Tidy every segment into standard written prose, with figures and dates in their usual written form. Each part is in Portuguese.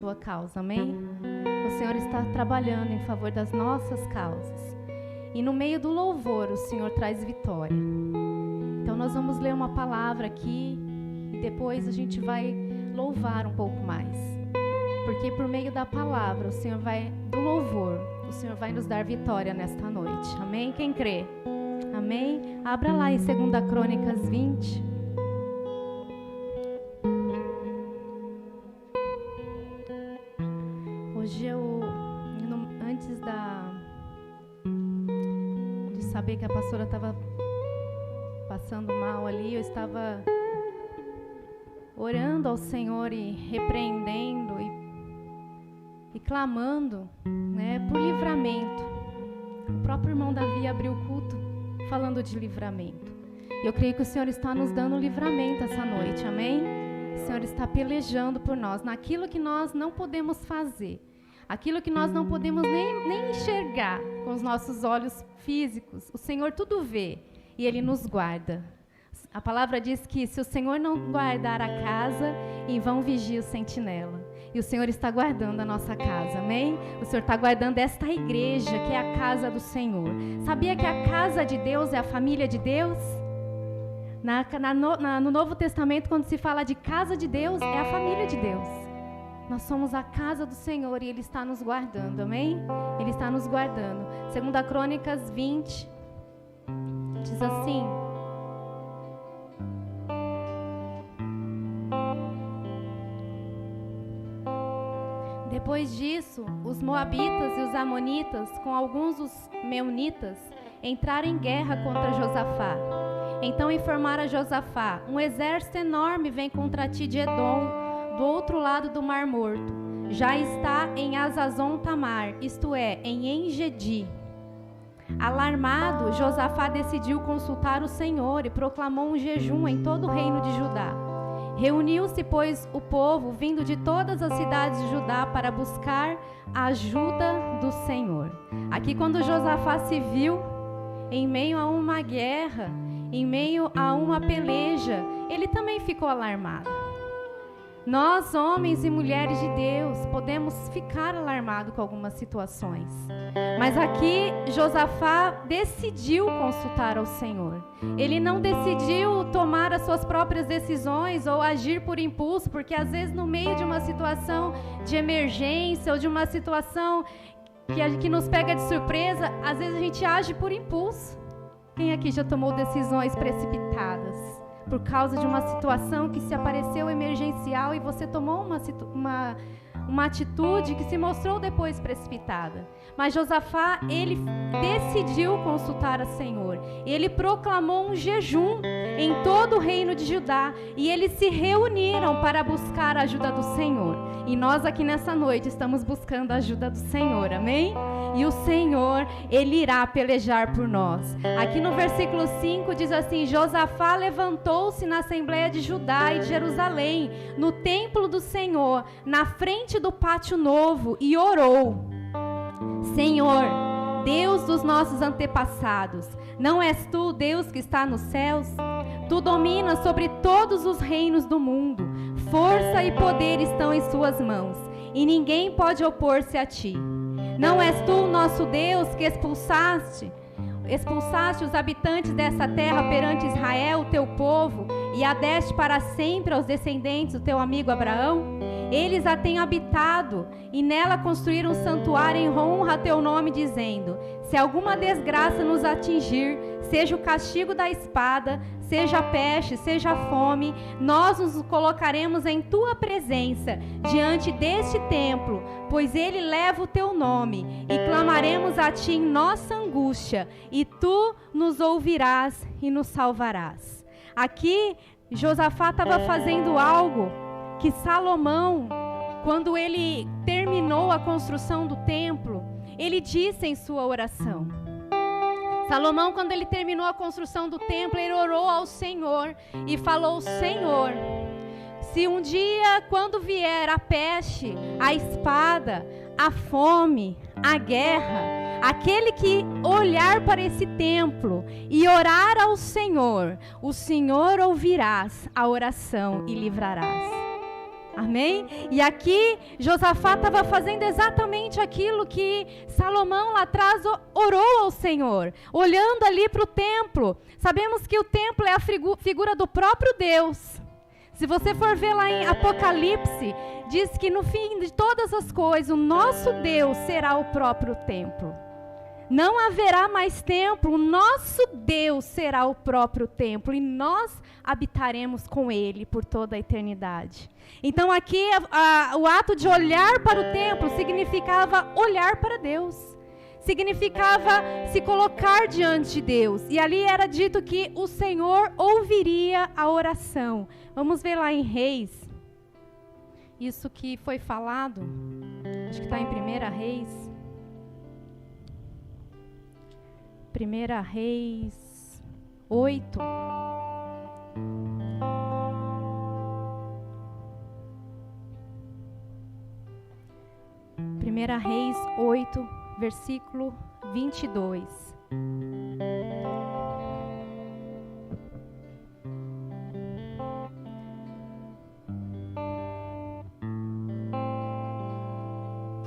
sua causa, amém? O Senhor está trabalhando em favor das nossas causas. E no meio do louvor, o Senhor traz vitória. Então nós vamos ler uma palavra aqui e depois a gente vai louvar um pouco mais. Porque por meio da palavra, o Senhor vai, do louvor, o Senhor vai nos dar vitória nesta noite. Amém? Quem crê? Amém? Abra lá em 2 Crônicas 20. Hoje antes de saber que a pastora estava passando mal ali, eu estava orando ao Senhor e repreendendo e clamando, né, por livramento. O próprio irmão Davi abriu o culto falando de livramento. Eu creio que o Senhor está nos dando livramento essa noite, amém? O Senhor está pelejando por nós, naquilo que nós não podemos fazer. Aquilo que nós não podemos nem enxergar com os nossos olhos físicos, o Senhor tudo vê e Ele nos guarda. A palavra diz que se o Senhor não guardar a casa, em vão vigia o sentinela. E o Senhor está guardando a nossa casa, amém? O Senhor está guardando esta igreja que é a casa do Senhor. Sabia que a casa de Deus é a família de Deus? No Novo Testamento, quando se fala de casa de Deus, é a família de Deus. Nós somos a casa do Senhor e Ele está nos guardando, amém? Ele está nos guardando. 2 Crônicas 20, diz assim: depois disso, os moabitas e os amonitas, com alguns dos meunitas, entraram em guerra contra Josafá. Então informaram a Josafá: um exército enorme vem contra ti de Edom, do outro lado do Mar Morto. Já está em Azazon Tamar, isto é, em En-Gedi. Alarmado, Josafá decidiu consultar o Senhor e proclamou um jejum em todo o reino de Judá. Reuniu-se, pois, o povo vindo de todas as cidades de Judá para buscar a ajuda do Senhor. Aqui, quando Josafá se viu em meio a uma guerra, em meio a uma peleja, ele também ficou alarmado. Nós, homens e mulheres de Deus, podemos ficar alarmados com algumas situações. Mas aqui, Josafá decidiu consultar ao Senhor. Ele não decidiu tomar as suas próprias decisões ou agir por impulso, porque às vezes no meio de uma situação de emergência ou de uma situação que nos pega de surpresa, às vezes a gente age por impulso. Quem aqui já tomou decisões precipitadas? Por causa de uma situação que se apareceu emergencial e você tomou uma atitude que se mostrou depois precipitada. Mas Josafá, ele decidiu consultar a Senhor. Ele proclamou um jejum em todo o reino de Judá e eles se reuniram para buscar a ajuda do Senhor. E nós aqui nessa noite estamos buscando a ajuda do Senhor, amém? E o Senhor, Ele irá pelejar por nós. Aqui no versículo 5 diz assim: Josafá levantou-se na Assembleia de Judá e de Jerusalém, no templo do Senhor, na frente do pátio novo, e orou: Senhor, Deus dos nossos antepassados, não és tu o Deus que está nos céus? Tu dominas sobre todos os reinos do mundo. Força e poder estão em suas mãos, e ninguém pode opor-se a ti. Não és tu o nosso Deus que expulsaste os habitantes dessa terra perante Israel, o teu povo, e a deste para sempre aos descendentes do teu amigo Abraão? Eles a têm habitado e nela construíram um santuário em honra a teu nome, dizendo: se alguma desgraça nos atingir, seja o castigo da espada, seja a peste, seja a fome, nós nos colocaremos em tua presença diante deste templo, pois ele leva o teu nome, e clamaremos a ti em nossa angústia, e tu nos ouvirás e nos salvarás. Aqui, Josafá estava fazendo algo que Salomão, quando ele terminou a construção do templo, ele disse em sua oração. Salomão, quando ele terminou a construção do templo, ele orou ao Senhor e falou: Senhor, se um dia, quando vier a peste, a espada, a fome, a guerra, aquele que olhar para esse templo e orar ao Senhor, o Senhor ouvirás a oração e livrarás. Amém? E aqui Josafá estava fazendo exatamente aquilo que Salomão lá atrás orou ao Senhor, olhando ali para o templo. Sabemos que o templo é a figura do próprio Deus. Se você for ver lá em Apocalipse, diz que no fim de todas as coisas, o nosso Deus será o próprio templo. Não haverá mais templo, o nosso Deus será o próprio templo e nós habitaremos com Ele por toda a eternidade. Então aqui o ato de olhar para o templo significava olhar para Deus, significava se colocar diante de Deus. E ali era dito que o Senhor ouviria a oração. Vamos ver lá em Reis, isso que foi falado, acho que está em 1 Reis. 1 Reis 8. Primeira Reis 8, versículo 22.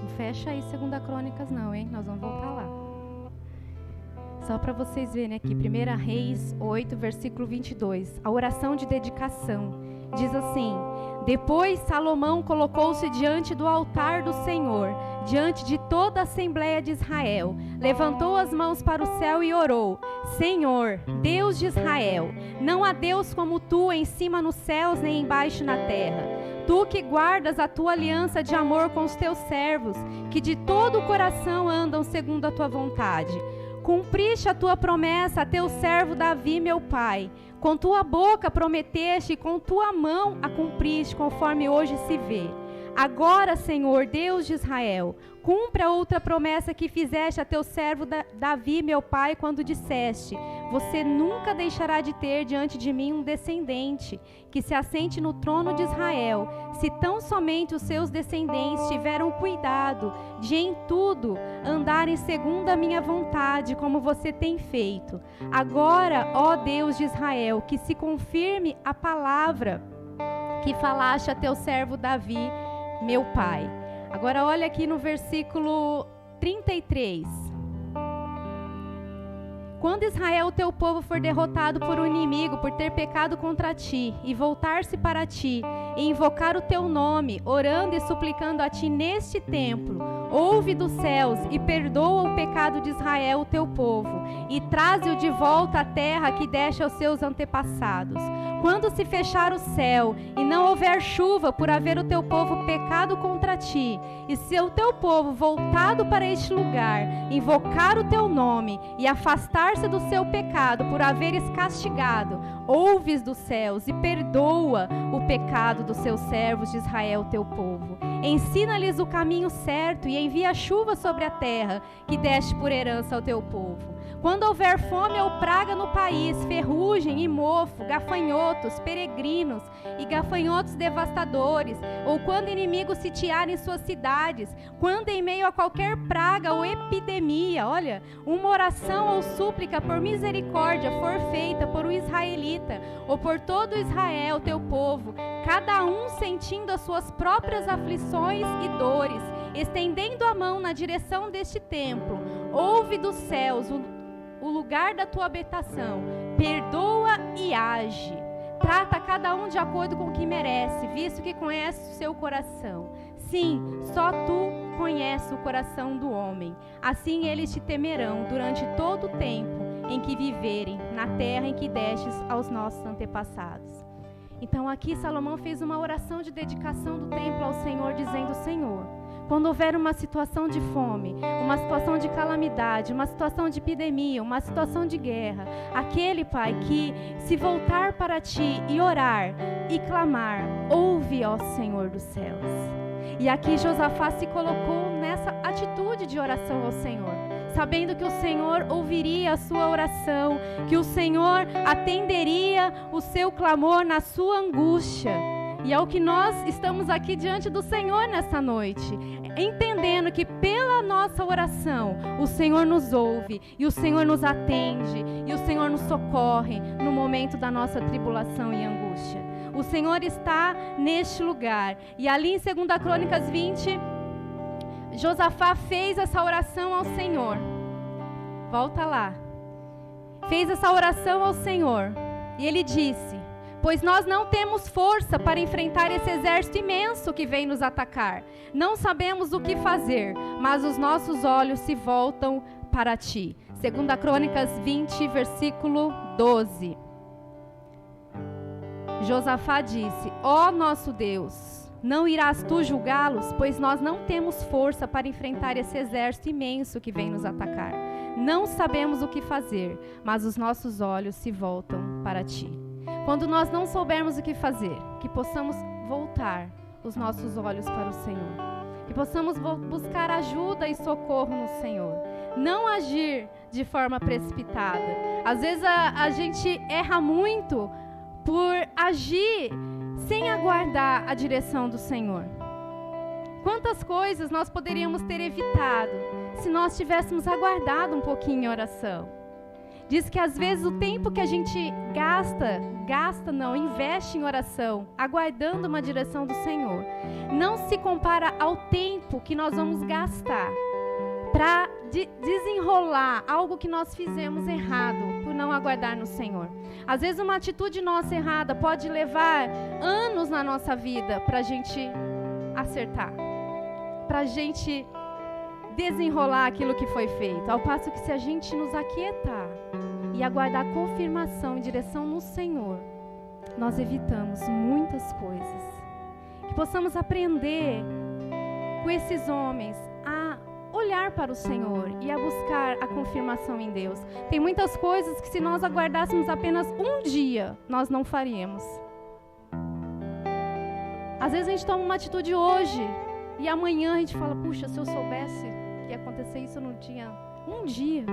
Não fecha aí 2 Crônicas não, hein? Nós vamos voltar lá. Só para vocês verem aqui, 1 Reis 8, versículo 22. A oração de dedicação diz assim: depois Salomão colocou-se diante do altar do Senhor, diante de toda a Assembleia de Israel. Levantou as mãos para o céu e orou: Senhor, Deus de Israel, não há Deus como tu em cima nos céus nem embaixo na terra. Tu que guardas a tua aliança de amor com os teus servos, que de todo o coração andam segundo a tua vontade. Cumpriste a tua promessa a teu servo Davi, meu pai. Com tua boca prometeste e com tua mão a cumpriste, conforme hoje se vê. Agora, Senhor, Deus de Israel, cumpre a outra promessa que fizeste a teu servo Davi, meu pai, quando disseste: você nunca deixará de ter diante de mim um descendente que se assente no trono de Israel, se tão somente os seus descendentes tiveram cuidado de em tudo andarem segundo a minha vontade, como você tem feito. Agora, ó Deus de Israel, que se confirme a palavra que falaste a teu servo Davi, meu pai. Agora olha aqui no versículo 33. Quando Israel, teu povo, for derrotado por um inimigo, por ter pecado contra ti, e voltar-se para ti, e invocar o teu nome, orando e suplicando a ti neste templo, ouve dos céus e perdoa o pecado de Israel, o teu povo, e traze-o de volta à terra que deste aos seus antepassados. Quando se fechar o céu e não houver chuva por haver o teu povo pecado contra ti, e se o teu povo voltado para este lugar, invocar o teu nome e afastar-se do seu pecado por haveres castigado, ouves dos céus e perdoa o pecado dos seus servos de Israel, teu povo. Ensina-lhes o caminho certo e envia chuva sobre a terra que deste por herança ao teu povo. Quando houver fome ou praga no país, ferrugem e mofo, gafanhotos, peregrinos e gafanhotos devastadores, ou quando inimigos sitiarem suas cidades, quando em meio a qualquer praga ou epidemia, olha, uma oração ou súplica por misericórdia for feita por um israelita, ou por todo Israel, teu povo, cada um sentindo as suas próprias aflições e dores, estendendo a mão na direção deste templo, ouve dos céus o lugar da tua habitação, perdoa e age. Trata cada um de acordo com o que merece, visto que conhece o seu coração. Sim, só tu conheces o coração do homem. Assim eles te temerão durante todo o tempo em que viverem na terra em que destes aos nossos antepassados. Então aqui Salomão fez uma oração de dedicação do templo ao Senhor, dizendo: Senhor, quando houver uma situação de fome, uma situação de calamidade, uma situação de epidemia, uma situação de guerra, aquele, Pai, que se voltar para Ti e orar e clamar, ouve, ó Senhor dos céus. E aqui Josafá se colocou nessa atitude de oração ao Senhor, sabendo que o Senhor ouviria a sua oração, que o Senhor atenderia o seu clamor na sua angústia. E é o que nós estamos aqui diante do Senhor nessa noite, entendendo que pela nossa oração o Senhor nos ouve, e o Senhor nos atende, e o Senhor nos socorre no momento da nossa tribulação e angústia. O Senhor está neste lugar. E ali em 2 Crônicas 20, Josafá fez essa oração ao Senhor. Volta lá. Fez essa oração ao Senhor. E ele disse: pois nós não temos força para enfrentar esse exército imenso que vem nos atacar. Não sabemos o que fazer, mas os nossos olhos se voltam para ti. 2 Crônicas 20, versículo 12. Josafá disse: ó nosso Deus, não irás tu julgá-los, pois nós não temos força para enfrentar esse exército imenso que vem nos atacar. Não sabemos o que fazer, mas os nossos olhos se voltam para ti. Quando nós não soubermos o que fazer, que possamos voltar os nossos olhos para o Senhor. Que possamos buscar ajuda e socorro no Senhor. Não agir de forma precipitada. Às vezes a gente erra muito por agir sem aguardar a direção do Senhor. Quantas coisas nós poderíamos ter evitado se nós tivéssemos aguardado um pouquinho em oração? Diz que às vezes o tempo que a gente investe em oração, aguardando uma direção do Senhor, não se compara ao tempo que nós vamos gastar para desenrolar algo que nós fizemos errado por não aguardar no Senhor. Às vezes uma atitude nossa errada pode levar anos na nossa vida para a gente acertar, para a gente desenrolar aquilo que foi feito. Ao passo que se a gente nos aquietar e aguardar confirmação em direção no Senhor, nós evitamos muitas coisas. Que possamos aprender com esses homens a olhar para o Senhor e a buscar a confirmação em Deus. Tem muitas coisas que se nós aguardássemos apenas um dia, nós não faríamos. Às vezes a gente toma uma atitude hoje e amanhã a gente fala: puxa, se eu soubesse que ia acontecer isso, eu não tinha um dia.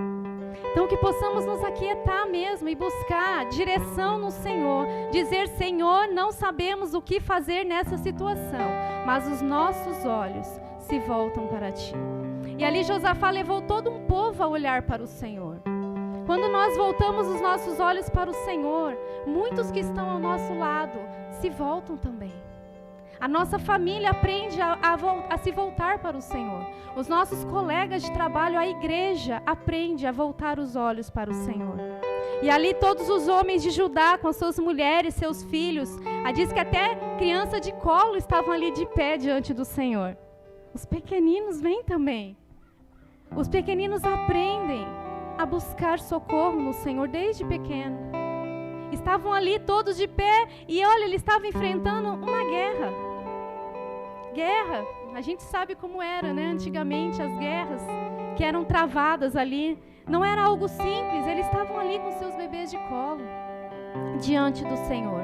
Então que possamos nos aquietar mesmo e buscar direção no Senhor. Dizer: Senhor, não sabemos o que fazer nessa situação, mas os nossos olhos se voltam para ti. E ali Josafá levou todo um povo a olhar para o Senhor. Quando nós voltamos os nossos olhos para o Senhor, muitos que estão ao nosso lado se voltam também. A nossa família aprende a se voltar para o Senhor. Os nossos colegas de trabalho, a igreja, aprende a voltar os olhos para o Senhor. E ali todos os homens de Judá, com suas mulheres, seus filhos, diz que até criança de colo estavam ali de pé diante do Senhor. Os pequeninos vêm também. Os pequeninos aprendem a buscar socorro no Senhor desde pequeno. Estavam ali todos de pé e olha, eles estavam enfrentando uma guerra. Guerra, a gente sabe como era, né? Antigamente as guerras que eram travadas ali, não era algo simples, eles estavam ali com seus bebês de colo, diante do Senhor.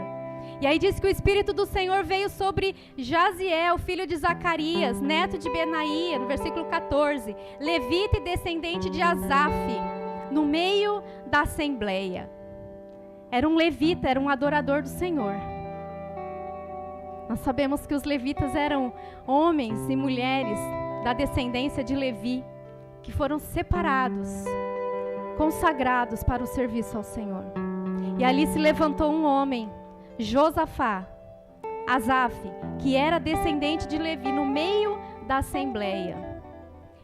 E aí diz que o Espírito do Senhor veio sobre Jaziel, filho de Zacarias, neto de Benaía, no versículo 14, levita e descendente de Asaf, no meio da assembleia. Era um levita, era um adorador do Senhor. Nós sabemos que os levitas eram homens e mulheres da descendência de Levi, que foram separados, consagrados para o serviço ao Senhor. E ali se levantou um homem, Josafá, Asaf, que era descendente de Levi, no meio da assembleia.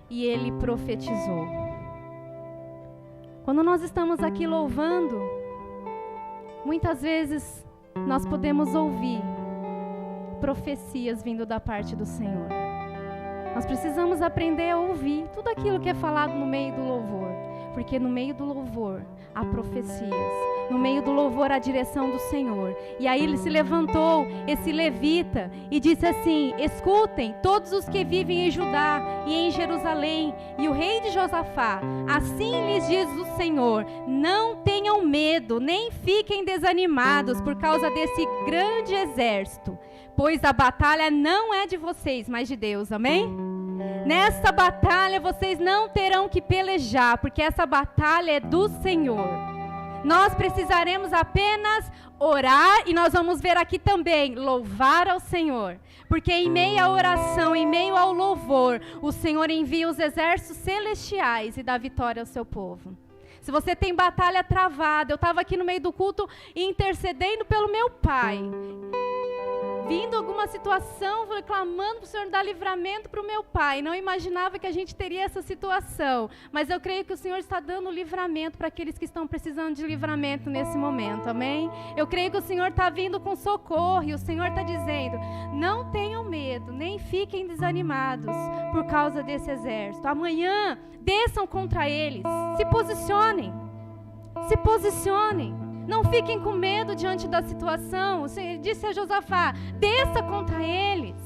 E ele profetizou. Quando nós estamos aqui louvando, muitas vezes nós podemos ouvir profecias vindo da parte do Senhor. Nós precisamos aprender a ouvir tudo aquilo que é falado no meio do louvor, porque no meio do louvor há profecias, no meio do louvor há a direção do Senhor. E aí ele se levantou, esse levita, e disse assim: escutem todos os que vivem em Judá e em Jerusalém, e o rei de Josafá, assim lhes diz o Senhor: não tenham medo, nem fiquem desanimados por causa desse grande exército, pois a batalha não é de vocês, mas de Deus, amém? Nessa batalha vocês não terão que pelejar, porque essa batalha é do Senhor. Nós precisaremos apenas orar, e nós vamos ver aqui também, louvar ao Senhor. Porque em meio à oração, em meio ao louvor, o Senhor envia os exércitos celestiais e dá vitória ao seu povo. Se você tem batalha travada, eu estava aqui no meio do culto intercedendo pelo meu pai. vindo alguma situação, clamando para o Senhor dar livramento para o meu pai. Não imaginava que a gente teria essa situação, mas eu creio que o Senhor está dando livramento para aqueles que estão precisando de livramento nesse momento, amém? Eu creio que o Senhor está vindo com socorro e o Senhor está dizendo, não tenham medo, nem fiquem desanimados por causa desse exército. Amanhã, desçam contra eles, se posicionem, não fiquem com medo diante da situação. O Senhor disse a Josafá, desça contra eles,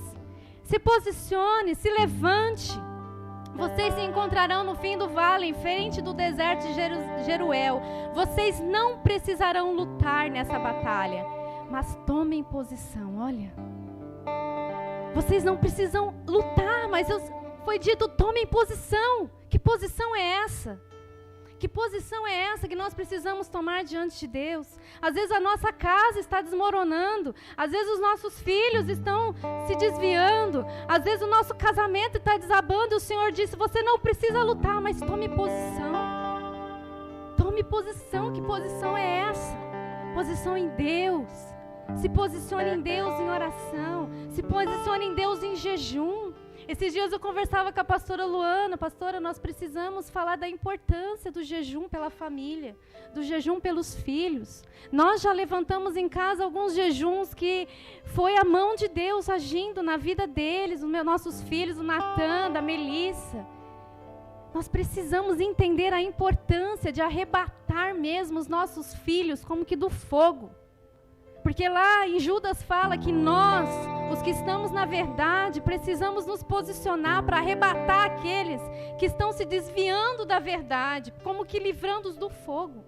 se posicione, se levante. Vocês se encontrarão no fim do vale, em frente do deserto de Jeruel. Vocês não precisarão lutar nessa batalha, mas tomem posição. Olha, vocês não precisam lutar, mas foi dito, tomem posição. Que posição é essa? Que posição é essa que nós precisamos tomar diante de Deus? Às vezes a nossa casa está desmoronando, às vezes os nossos filhos estão se desviando, às vezes o nosso casamento está desabando e o Senhor disse, você não precisa lutar, mas tome posição. Tome posição. Que posição é essa? Posição em Deus. Se posicione em Deus em oração, se posicione em Deus em jejum. Esses dias eu conversava com a pastora Luana, pastora, nós precisamos falar da importância do jejum pela família, do jejum pelos filhos. Nós já levantamos em casa alguns jejuns que foi a mão de Deus agindo na vida deles, os nossos filhos, o Natan, da Melissa. Nós precisamos entender a importância de arrebatar mesmo os nossos filhos como que do fogo. Porque lá em Judas fala que nós, os que estamos na verdade, precisamos nos posicionar para arrebatar aqueles que estão se desviando da verdade, como que livrando-os do fogo.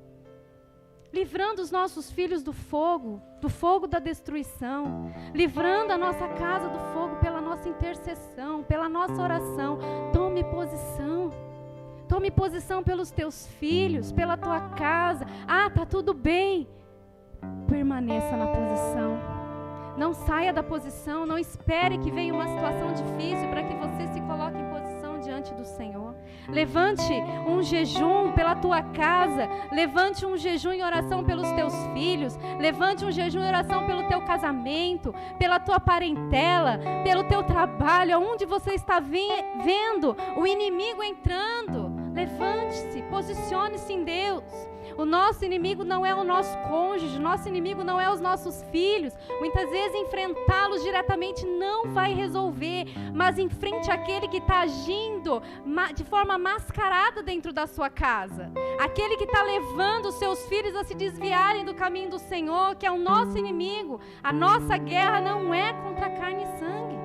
Livrando os nossos filhos do fogo da destruição. Livrando a nossa casa do fogo pela nossa intercessão, pela nossa oração. Tome posição. Tome posição pelos teus filhos, pela tua casa. Tá tudo bem. Permaneça na posição. Não saia da posição. Não espere que venha uma situação difícil para que você se coloque em posição diante do Senhor. Levante um jejum pela tua casa. Levante um jejum em oração pelos teus filhos. Levante um jejum em oração pelo teu casamento, pela tua parentela, pelo teu trabalho, aonde você está vendo o inimigo entrando. Levante-se, posicione-se em Deus. O nosso inimigo não é o nosso cônjuge, o nosso inimigo não é os nossos filhos. Muitas vezes enfrentá-los diretamente não vai resolver, mas enfrente aquele que está agindo de forma mascarada dentro da sua casa. Aquele que está levando os seus filhos a se desviarem do caminho do Senhor, que é o nosso inimigo. A nossa guerra não é contra carne e sangue.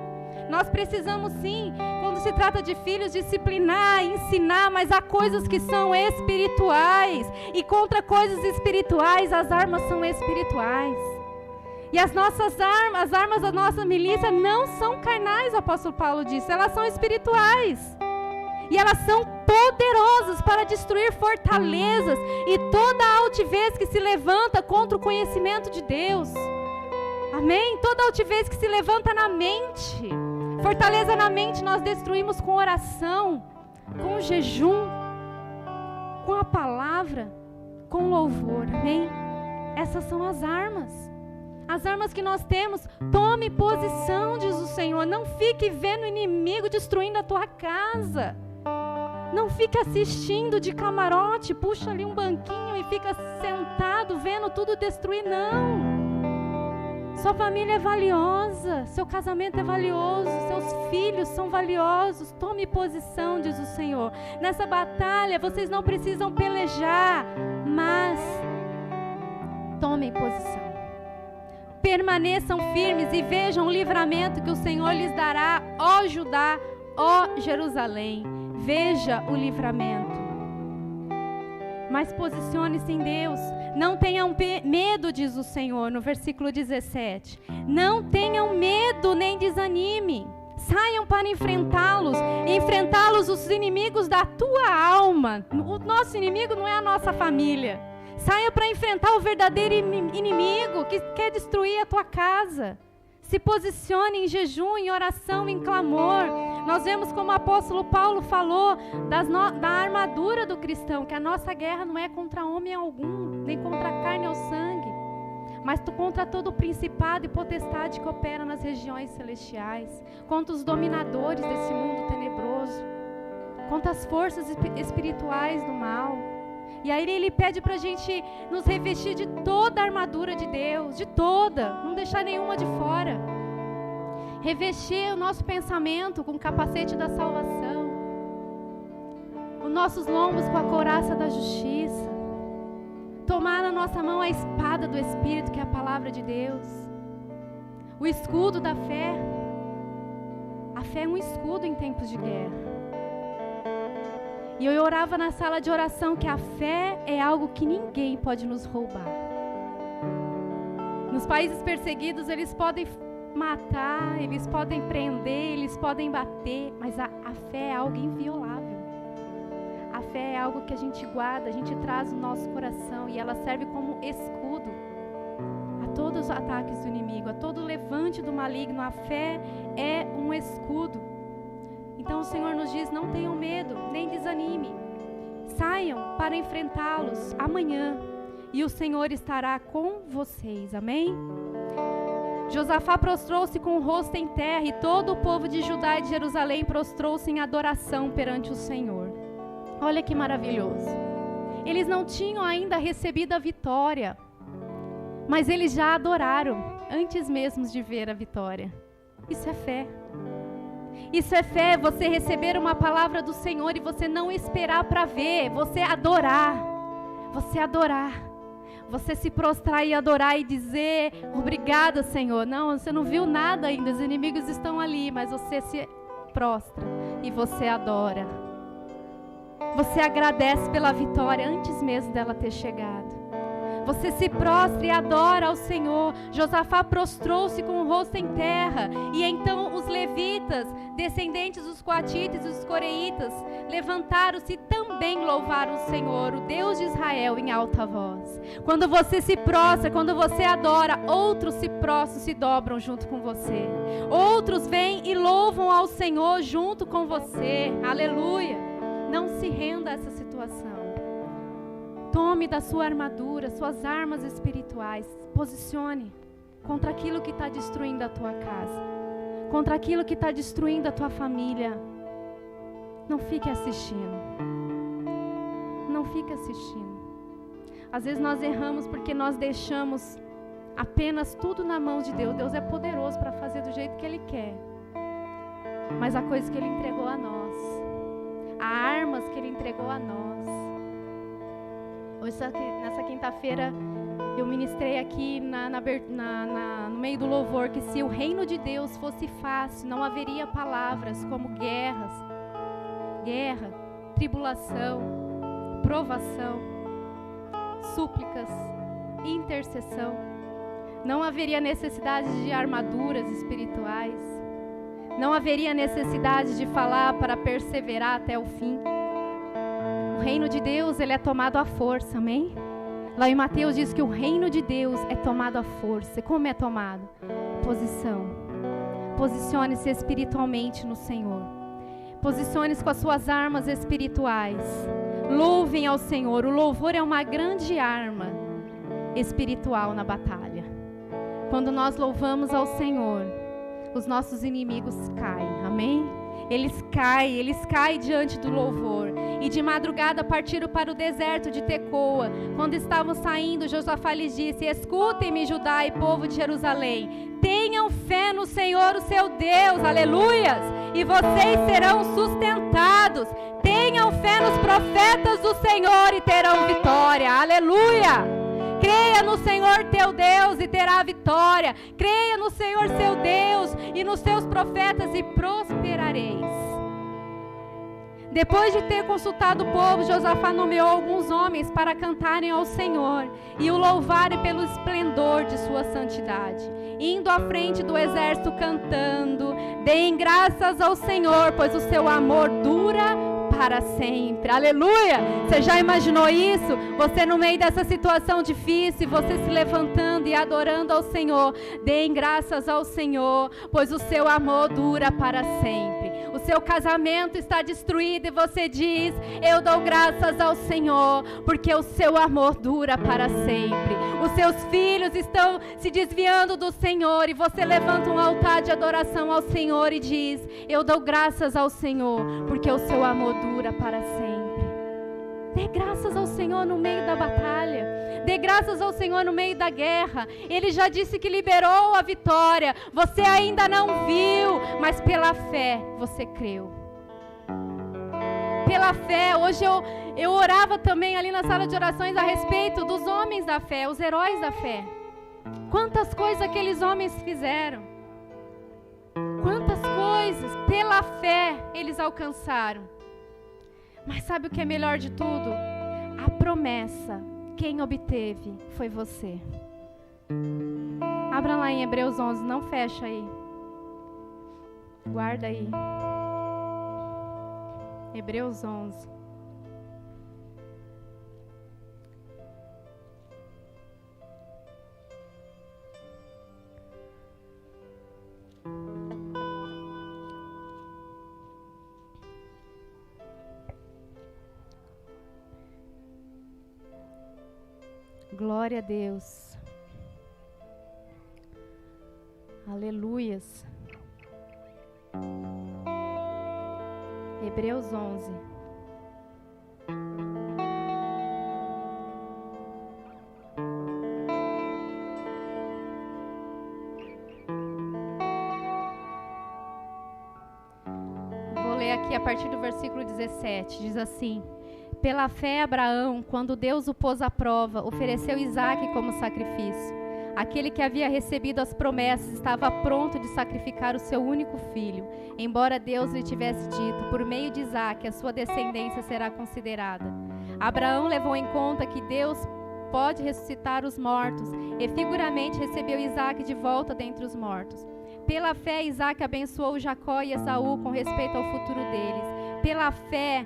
Nós precisamos sim, quando se trata de filhos, disciplinar, ensinar, mas há coisas que são espirituais. E contra coisas espirituais, as armas são espirituais. E as nossas armas, as armas da nossa milícia não são carnais, o apóstolo Paulo disse, elas são espirituais. E elas são poderosas para destruir fortalezas e toda a altivez que se levanta contra o conhecimento de Deus. Amém? Toda altivez que se levanta na mente. Fortaleza na mente nós destruímos com oração, com jejum, com a palavra, com louvor. Amém? Essas são as armas. As armas que nós temos. Tome posição, diz o Senhor. Não fique vendo o inimigo destruindo a tua casa. Não fique assistindo de camarote, puxa ali um banquinho e fica sentado vendo tudo destruir. Não. Sua família é valiosa, seu casamento é valioso, seus filhos são valiosos. Tome posição, diz o Senhor. Nessa batalha vocês não precisam pelejar, mas tomem posição. Permaneçam firmes e vejam o livramento que o Senhor lhes dará, ó Judá, ó Jerusalém. Veja o livramento. Mas posicione-se em Deus. Não tenham medo, diz o Senhor, no versículo 17. Não tenham medo nem desanime. Saiam para enfrentá-los os inimigos da tua alma. O nosso inimigo não é a nossa família. Saia para enfrentar o verdadeiro inimigo que quer destruir a tua casa. Se posicione em jejum, em oração, em clamor. Nós vemos como o apóstolo Paulo falou da armadura do cristão, que a nossa guerra não é contra homem algum, nem contra a carne ou sangue, mas contra todo o principado e potestade que opera nas regiões celestiais, contra os dominadores desse mundo tenebroso, contra as forças espirituais do mal. E aí Ele pede para a gente nos revestir de toda a armadura de Deus, de toda, não deixar nenhuma de fora. Revestir o nosso pensamento com o capacete da salvação, os nossos lombos com a couraça da justiça, tomar na nossa mão a espada do Espírito, que é a palavra de Deus, o escudo da fé. A fé é um escudo em tempos de guerra. E eu orava na sala de oração que a fé é algo que ninguém pode nos roubar. Nos países perseguidos eles podem matar, eles podem prender, eles podem bater, mas a fé é algo inviolável. A fé é algo que a gente guarda, a gente traz no nosso coração e ela serve como escudo a todos os ataques do inimigo, a todo levante do maligno. A fé é um escudo. Então o Senhor nos diz: não tenham medo, nem desanime. Saiam para enfrentá-los amanhã e o Senhor estará com vocês. Amém? Josafá prostrou-se com o rosto em terra e todo o povo de Judá e de Jerusalém prostrou-se em adoração perante o Senhor. Olha que maravilhoso. Eles não tinham ainda recebido a vitória, mas eles já adoraram antes mesmo de ver a vitória. Isso é fé. Isso é fé, você receber uma palavra do Senhor e você não esperar para ver, você adorar. Você se prostrar e adorar e dizer: obrigada, Senhor. Não, você não viu nada ainda, os inimigos estão ali, mas você se prostra e você adora. Você agradece pela vitória antes mesmo dela ter chegado. Você se prostra e adora ao Senhor. Josafá prostrou-se com o rosto em terra. E então os levitas, descendentes dos coatitas e dos coreitas, levantaram-se e também louvaram o Senhor, o Deus de Israel, em alta voz. Quando você se prostra, quando você adora, outros se prostram, se dobram junto com você. Outros vêm e louvam ao Senhor junto com você. Aleluia! Não se renda a essa situação. Tome da sua armadura, suas armas espirituais. Posicione contra aquilo que está destruindo a tua casa, contra aquilo que está destruindo a tua família. Não fique assistindo. Não fique assistindo. Às vezes nós erramos porque nós deixamos apenas tudo na mão de Deus. Deus é poderoso para fazer do jeito que Ele quer. Mas há coisas que Ele entregou a nós. Há armas que Ele entregou a nós. Hoje, nessa quinta-feira, eu ministrei aqui no meio do louvor que se o reino de Deus fosse fácil, não haveria palavras como guerra, tribulação, provação, súplicas, intercessão. Não haveria necessidade de armaduras espirituais. Não haveria necessidade de falar para perseverar até o fim. O reino de Deus, ele é tomado à força, amém? Lá em Mateus diz que o reino de Deus é tomado à força. E como é tomado? Posição. Posicione-se espiritualmente no Senhor. Posicione-se com as suas armas espirituais. Louvem ao Senhor. O louvor é uma grande arma espiritual na batalha. Quando nós louvamos ao Senhor, os nossos inimigos caem, amém? Eles caem diante do louvor. E de madrugada partiram para o deserto de Tecoa. Quando estavam saindo, Josafá lhes disse: escutem-me, Judá e povo de Jerusalém, tenham fé no Senhor, o seu Deus, aleluias, e vocês serão sustentados. Tenham fé nos profetas do Senhor e terão vitória, aleluia. Creia no Senhor teu Deus e terá vitória. Creia no Senhor seu Deus e nos seus profetas e prosperareis. Depois de ter consultado o povo, Josafá nomeou alguns homens para cantarem ao Senhor e o louvarem pelo esplendor de sua santidade, indo à frente do exército cantando: deem graças ao Senhor, pois o seu amor dura para sempre, aleluia. Você já imaginou isso? Você no meio dessa situação difícil, você se levantando e adorando ao Senhor. Deem graças ao Senhor, pois o seu amor dura para sempre. O seu casamento está destruído e você diz: eu dou graças ao Senhor, porque o seu amor dura para sempre. Os seus filhos estão se desviando do Senhor e você levanta um altar de adoração ao Senhor e diz: eu dou graças ao Senhor, porque o seu amor dura para sempre. Dê graças ao Senhor no meio da batalha. Dê graças ao Senhor no meio da guerra. Ele já disse que liberou a vitória. Você ainda não viu, mas pela fé você creu. Pela fé, hoje eu orava também ali na sala de orações a respeito dos homens da fé, os heróis da fé. Quantas coisas aqueles homens fizeram. Quantas coisas pela fé eles alcançaram. Mas sabe o que é melhor de tudo? A promessa, quem obteve foi você. Abra lá em Hebreus 11, não fecha aí. Guarda aí. Hebreus 11. Glória a Deus. Aleluias. Hebreus 11. Vou ler aqui a partir do versículo 17. Diz assim: pela fé, Abraão, quando Deus o pôs à prova, ofereceu Isaque como sacrifício. Aquele que havia recebido as promessas estava pronto de sacrificar o seu único filho, embora Deus lhe tivesse dito: por meio de Isaque a sua descendência será considerada. Abraão levou em conta que Deus pode ressuscitar os mortos e figuramente recebeu Isaque de volta dentre os mortos. Pela fé, Isaque abençoou Jacó e Esaú com respeito ao futuro deles. Pela fé,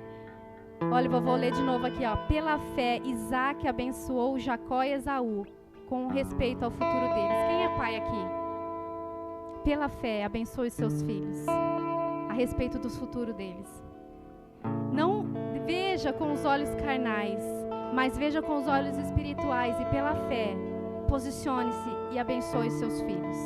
olha, vou ler de novo aqui, ó. Pela fé, Isaque abençoou Jacó e Esaú com respeito ao futuro deles. Quem é pai aqui? Pela fé, abençoe os seus filhos a respeito do futuro deles. Não veja com os olhos carnais, mas veja com os olhos espirituais e pela fé, posicione-se e abençoe os seus filhos.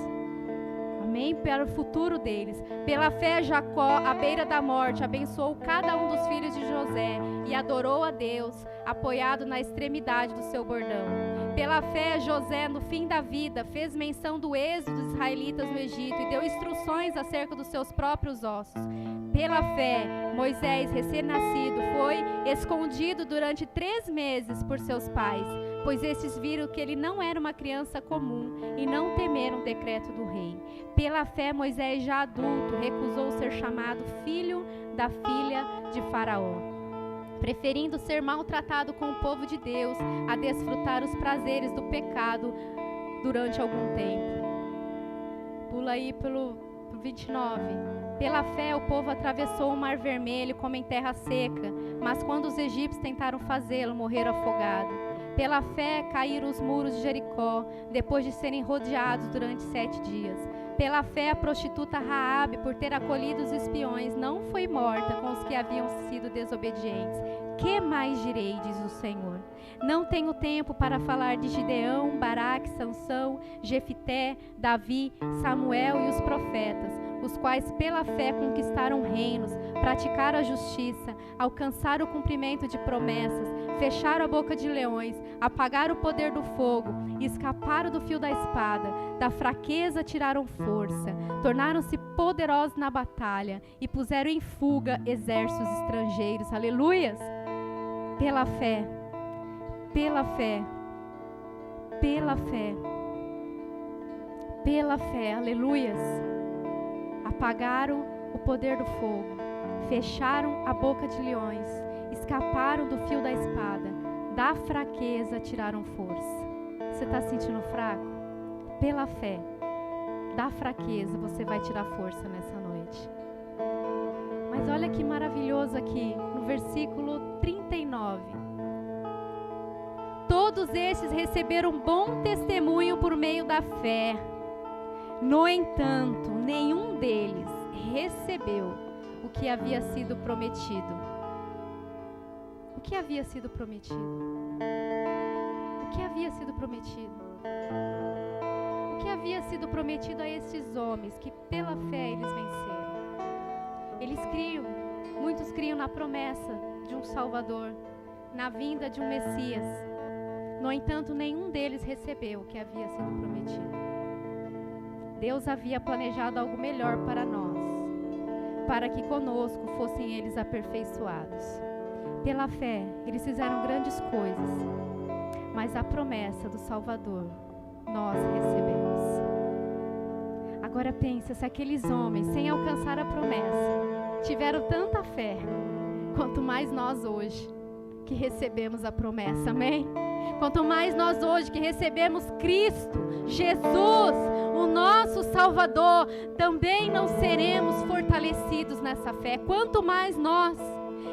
Amém? Para o futuro deles. Pela fé, Jacó, à beira da morte, abençoou cada um dos filhos de José e adorou a Deus, apoiado na extremidade do seu bordão. Pela fé, José, no fim da vida, fez menção do êxodo dos israelitas no Egito e deu instruções acerca dos seus próprios ossos. Pela fé, Moisés, recém-nascido, foi escondido durante 3 meses por seus pais, pois estes viram que ele não era uma criança comum e não temeram o decreto do rei. Pela fé, Moisés, já adulto, recusou ser chamado filho da filha de Faraó, preferindo ser maltratado com o povo de Deus a desfrutar os prazeres do pecado durante algum tempo. Pula aí pelo 29. Pela fé, o povo atravessou o Mar Vermelho como em terra seca, mas quando os egípcios tentaram fazê-lo, morreram afogados. Pela fé, caíram os muros de Jericó, depois de serem rodeados durante 7 dias. Pela fé, a prostituta Raabe, por ter acolhido os espiões, não foi morta com os que haviam sido desobedientes. Que mais direi, diz o Senhor? Não tenho tempo para falar de Gideão, Baraque, Sansão, Jefité, Davi, Samuel e os profetas, os quais pela fé conquistaram reinos, praticaram a justiça, alcançaram o cumprimento de promessas, fecharam a boca de leões, apagaram o poder do fogo, escaparam do fio da espada, da fraqueza tiraram força, tornaram-se poderosos na batalha e puseram em fuga exércitos estrangeiros. Aleluias! Pela fé, pela fé, pela fé, pela fé, aleluias! Apagaram o poder do fogo, fecharam a boca de leões, escaparam do fio da espada, da fraqueza tiraram força. Você está se sentindo fraco? Pela fé, da fraqueza você vai tirar força nessa noite. Mas olha que maravilhoso aqui, no versículo 39. Todos estes receberam bom testemunho por meio da fé. No entanto, nenhum deles recebeu o que havia sido prometido. O que havia sido prometido? O que havia sido prometido? O que havia sido prometido a estes homens que pela fé eles venceram? Muitos criam na promessa de um Salvador, na vinda de um Messias. No entanto, nenhum deles recebeu o que havia sido prometido. Deus havia planejado algo melhor para nós, para que conosco fossem eles aperfeiçoados. Pela fé, eles fizeram grandes coisas, mas a promessa do Salvador nós recebemos. Agora pensa, se aqueles homens, sem alcançar a promessa, tiveram tanta fé, quanto mais nós hoje, que recebemos a promessa, amém? Quanto mais nós hoje que recebemos Cristo, Jesus, o nosso Salvador, também não seremos fortalecidos nessa fé, quanto mais nós.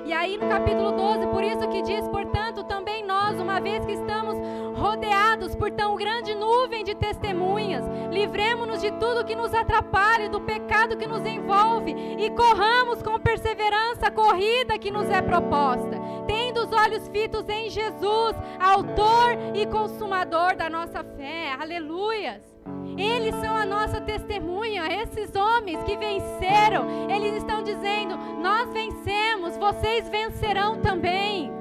E aí no capítulo 12, por isso que diz, portanto, também nós, uma vez que estamos rodeados por tão grande nuvem de testemunhas, livremo-nos de tudo que nos atrapalha, do pecado que nos envolve, e corramos com perseverança a corrida que nos é proposta, tendo os olhos fitos em Jesus, autor e consumador da nossa fé. Aleluias! Eles são a nossa testemunha, esses homens que venceram, eles estão dizendo, nós vencemos, vocês vencerão também.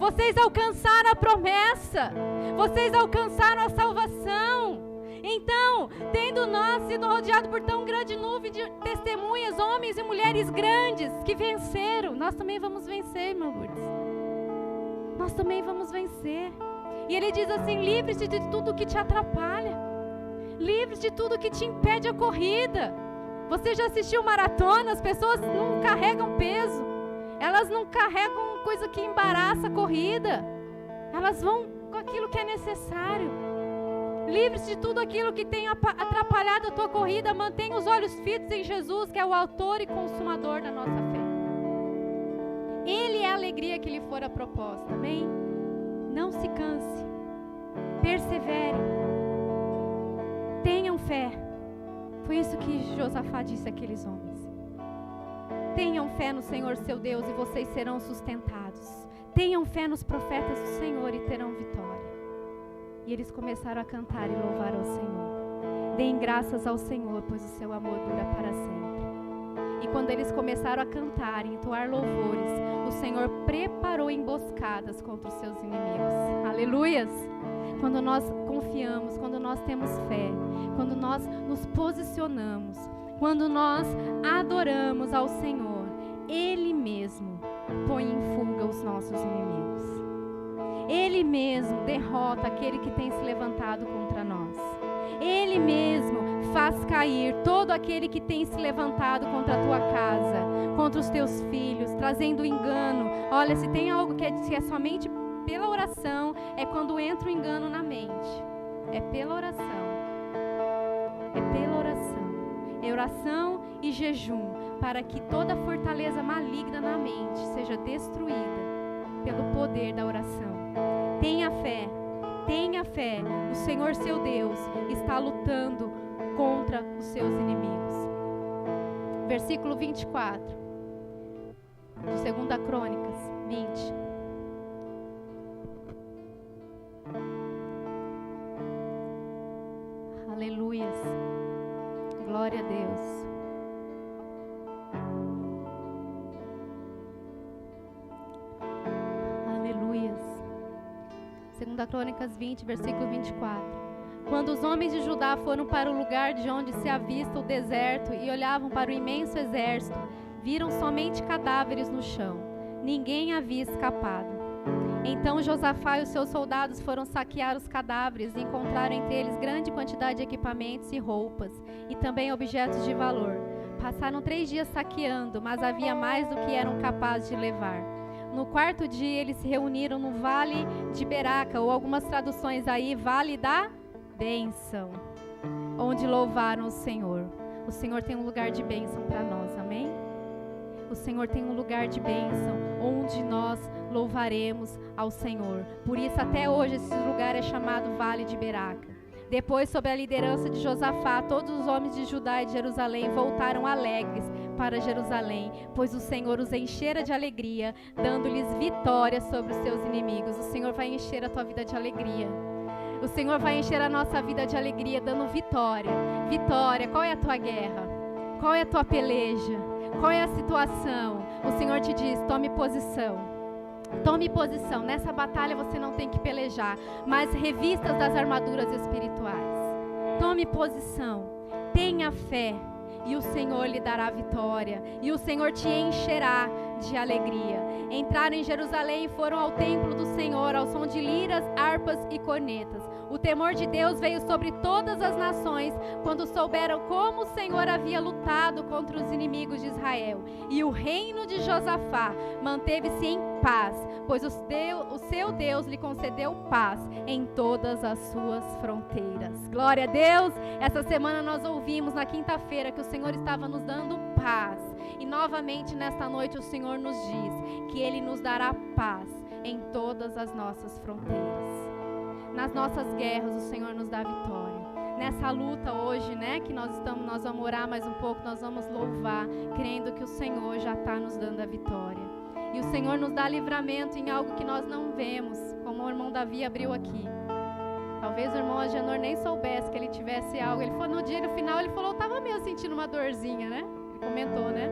Vocês alcançaram a promessa, vocês alcançaram a salvação. Então, tendo nós sido rodeados por tão grande nuvem de testemunhas, homens e mulheres grandes que venceram, nós também vamos vencer, meu Lourdes. Nós também vamos vencer. E ele diz assim, livre-se de tudo que te atrapalha. Livre-se de tudo que te impede a corrida. Você já assistiu maratona? As pessoas não carregam peso. Elas não carregam coisa que embaraça a corrida. Elas vão com aquilo que é necessário. Livre-se de tudo aquilo que tem atrapalhado a tua corrida. Mantenha os olhos fitos em Jesus, que é o autor e consumador da nossa fé. Ele é a alegria que lhe fora proposta, amém? Não se canse. Persevere. Tenham fé. Foi isso que Josafá disse àqueles homens. Tenham fé no Senhor seu Deus e vocês serão sustentados. Tenham fé nos profetas do Senhor e terão vitória. E eles começaram a cantar e louvar ao Senhor. Deem graças ao Senhor, pois o seu amor dura para sempre. E quando eles começaram a cantar e entoar louvores, o Senhor preparou emboscadas contra os seus inimigos. Aleluias! Quando nós confiamos, quando nós temos fé, quando nós nos posicionamos, quando nós adoramos ao Senhor, Ele mesmo põe em fuga os nossos inimigos. Ele mesmo derrota aquele que tem se levantado contra nós. Ele mesmo faz cair todo aquele que tem se levantado contra a tua casa, contra os teus filhos, trazendo engano. Olha, se tem algo que é somente pela oração, é quando entra o engano na mente. É pela oração. É pela oração. É oração e jejum, para que toda fortaleza maligna na mente seja destruída pelo poder da oração. Tenha fé. Tenha fé. O Senhor seu Deus está lutando contra os seus inimigos. Versículo 24 de 2 Crônicas 20. Aleluias. Glória a Deus. Aleluias. 2 Crônicas 20, versículo 24. Quando os homens de Judá foram para o lugar de onde se avista o deserto e olhavam para o imenso exército, viram somente cadáveres no chão. Ninguém havia escapado. Então Josafá e os seus soldados foram saquear os cadáveres e encontraram entre eles grande quantidade de equipamentos e roupas, e também objetos de valor. Passaram 3 dias saqueando, mas havia mais do que eram capazes de levar. No 4º dia eles se reuniram no Vale de Beraca, ou algumas traduções aí, Vale da Bênção, onde louvaram o Senhor. O Senhor tem um lugar de bênção para nós, amém? O Senhor tem um lugar de bênção onde nós louvaremos ao Senhor. Por isso até hoje esse lugar é chamado Vale de Beraca. Depois, sob a liderança de Josafá, todos os homens de Judá e de Jerusalém voltaram alegres para Jerusalém, pois o Senhor os enchera de alegria, dando-lhes vitória sobre os seus inimigos. O Senhor vai encher a tua vida de alegria. O Senhor vai encher a nossa vida de alegria, dando vitória. Vitória, qual é a tua guerra? Qual é a tua peleja? Qual é a situação? O Senhor te diz, tome posição. Tome posição. Nessa batalha você não tem que pelejar, mas revistas das armaduras espirituais. Tome posição. Tenha fé. E o Senhor lhe dará vitória. E o Senhor te encherá de alegria. Entraram em Jerusalém e foram ao templo do Senhor, ao som de liras, harpas e cornetas. O temor de Deus veio sobre todas as nações, quando souberam como o Senhor havia lutado contra os inimigos de Israel. E o reino de Josafá manteve-se em paz, pois o seu Deus lhe concedeu paz em todas as suas fronteiras. Glória a Deus! Essa semana nós ouvimos na quinta-feira que o Senhor estava nos dando paz. E novamente nesta noite o Senhor nos diz que Ele nos dará paz em todas as nossas fronteiras. Nas nossas guerras o Senhor nos dá vitória. Nessa luta hoje, né, que nós vamos orar mais um pouco, nós vamos louvar, crendo que o Senhor já está nos dando a vitória. E o Senhor nos dá livramento em algo que nós não vemos, como o irmão Davi abriu aqui. Talvez o irmão Agenor nem soubesse que ele tivesse algo. Ele falou, no dia no final, ele falou, estava mesmo sentindo uma dorzinha, né? Ele comentou, né?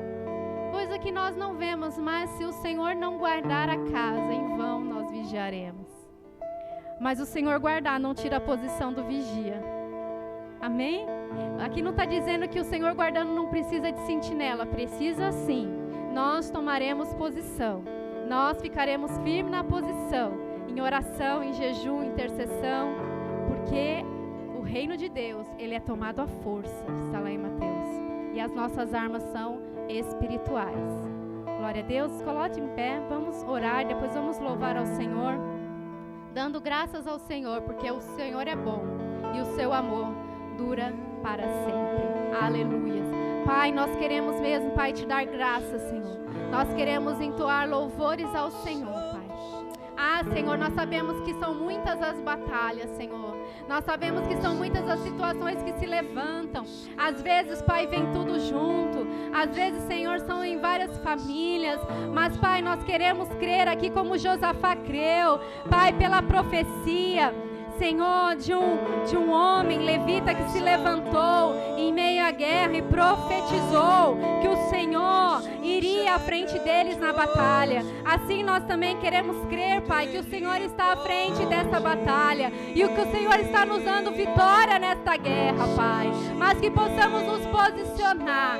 Coisa que nós não vemos, mas se o Senhor não guardar a casa, em vão nós vigiaremos. Mas o Senhor guardar não tira a posição do vigia. Amém? Aqui não está dizendo que o Senhor guardando não precisa de sentinela. Precisa sim. Nós tomaremos posição. Nós ficaremos firmes na posição. Em oração, em jejum, intercessão. Porque o reino de Deus, ele é tomado à força. Está lá em Mateus. E as nossas armas são espirituais. Glória a Deus. Coloque em pé. Vamos orar. Depois vamos louvar ao Senhor. Dando graças ao Senhor, porque o Senhor é bom e o seu amor dura para sempre. Aleluia. Pai, nós queremos mesmo, Pai, te dar graças, Senhor. Nós queremos entoar louvores ao Senhor, Pai. Ah, Senhor, nós sabemos que são muitas as batalhas, Senhor. Nós sabemos que são muitas as situações que se levantam. Às vezes, Pai, vem tudo junto. Às vezes, Senhor, são em várias famílias. Mas, Pai, nós queremos crer aqui como Josafá creu. Pai, pela profecia, Senhor, de um homem levita que se levantou em meio à guerra e profetizou que o Senhor iria à frente deles na batalha. Assim nós também queremos crer, Pai, que o Senhor está à frente dessa batalha e que o Senhor está nos dando vitória nesta guerra, Pai. Mas que possamos nos posicionar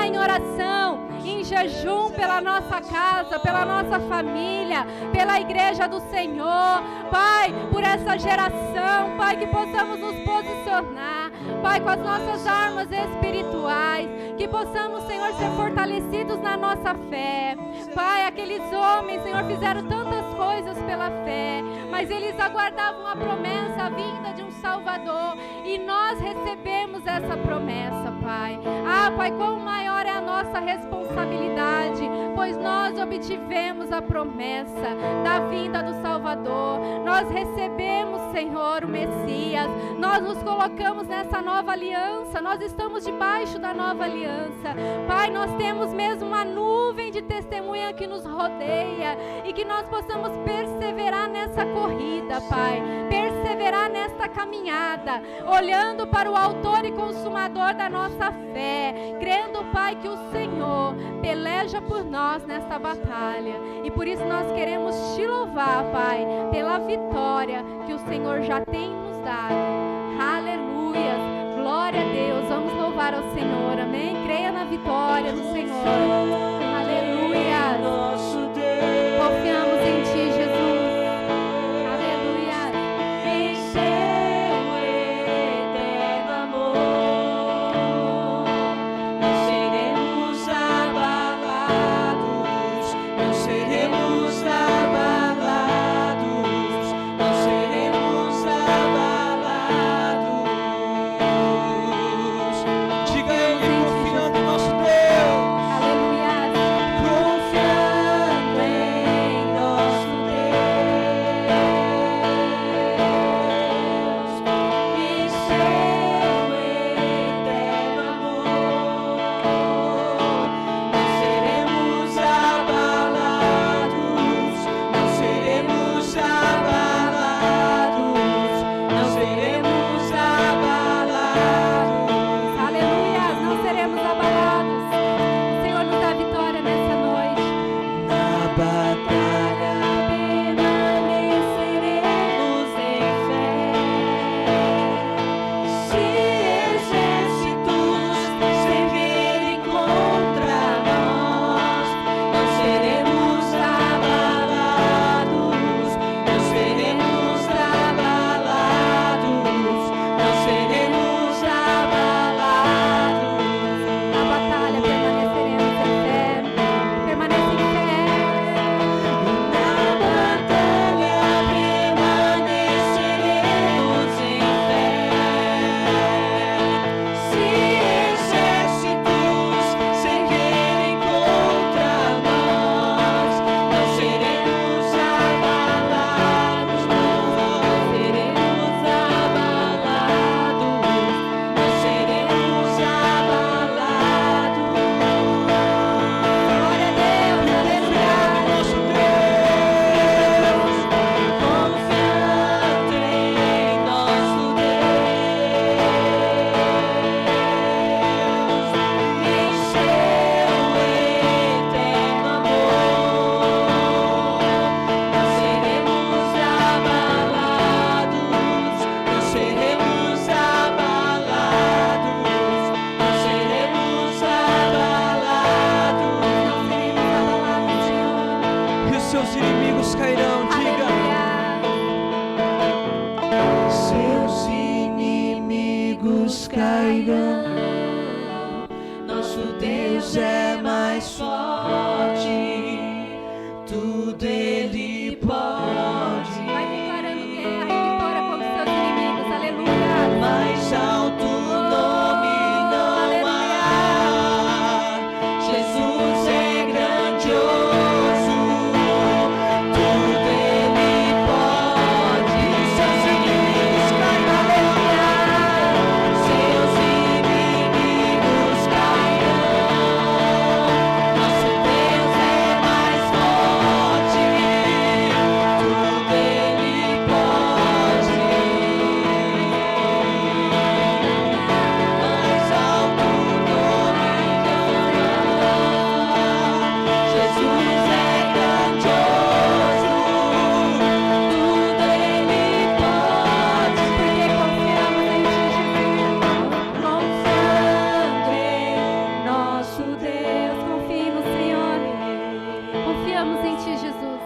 em oração, em jejum pela nossa casa, pela nossa família, pela igreja do Senhor, Pai, por essa geração, Pai, que possamos nos posicionar, Pai, com as nossas armas espirituais, que possamos, Senhor, ser fortalecidos na nossa fé. Pai, aqueles homens, Senhor, fizeram tantas coisas pela fé, mas eles aguardavam a promessa, a vinda de um Salvador, e nós recebemos essa promessa, Pai. Ah, Pai, quão maior é a nossa responsabilidade, pois nós obtivemos a promessa da vinda do Salvador. Nós recebemos, Senhor, o Messias. Nós nos colocamos nessa nova aliança. Nós estamos debaixo da nova aliança. Pai, nós temos mesmo uma nuvem de testemunha que nos rodeia e que nós possamos perseverar nessa corrida, Pai. Perseverar nesta caminhada, olhando para o autor e consumador da nossa fé, crendo, Pai, que o Senhor peleja por nós nesta batalha. E por isso nós queremos te louvar, Pai, pela vitória que o Senhor já tem nos dado. Aleluia. Glória a Deus. Vamos louvar ao Senhor. Amém? Creia na vitória do Senhor. Aleluia. Confiamos em Ti, Jesus. Diga ele, confiando no nosso Deus. Aleluia. seus inimigos cairão. Diga. Seus inimigos cairão. Nosso Deus é mais forte. Tudo Ele pode. Vai declarando guerra e vitória contra os seus inimigos. Aleluia. Mais alto nome não há. Jesus é grandioso. Tudo Ele pode. Seus inimigos cairão. Seus inimigos cairão. Nosso Deus é mais forte. Tudo Ele pode. Mais alto nome não há. Jesus é grandioso. Tudo Ele pode. Porque confiamos em Ti, Jesus. Confiando em nosso Deus. Confie no Senhor. Confiamos em Ti, Jesus.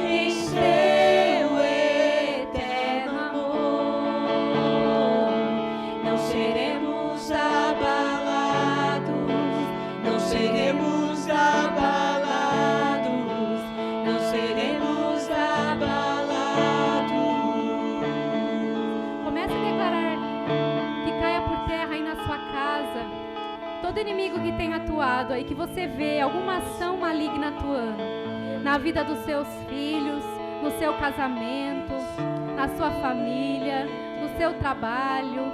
Em seu eterno amor, não seremos abalados, não seremos abalados, não seremos abalados. Comece a declarar que caia por terra aí na sua casa todo inimigo que tem atuado aí, que você vê alguma ação maligna atuando na vida dos seus filhos, no seu casamento, na sua família, no seu trabalho,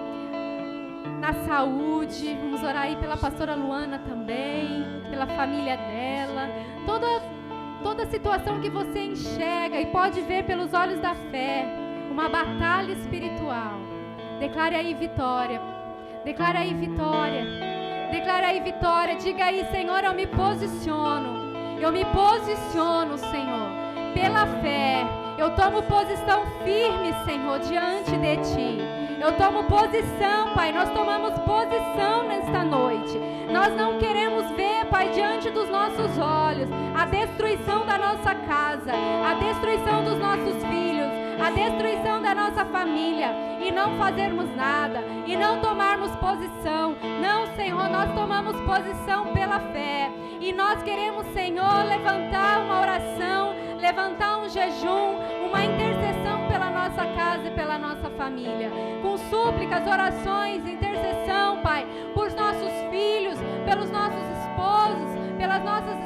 na saúde. Vamos orar aí pela pastora Luana também, pela família dela. Toda situação que você enxerga e pode ver pelos olhos da fé, uma batalha espiritual. Declare aí vitória. Declare aí vitória. Declare aí vitória. Diga aí, Senhor, eu me posiciono. Eu me posiciono, Senhor, pela fé. Eu tomo posição firme, Senhor, diante de Ti. Eu tomo posição, Pai. Nós tomamos posição nesta noite. Nós não queremos ver, Pai, diante dos nossos olhos a destruição da nossa casa, a destruição dos nossos filhos, a destruição da nossa família e não fazermos nada e não tomarmos posição. Não, Senhor, nós tomamos posição pela fé e nós queremos, Senhor, levantar uma oração, levantar um jejum, uma intercessão pela nossa casa e pela nossa família, com súplicas, orações, intercessão, Pai, por nossos filhos, pelos nossos esposos, pelas nossas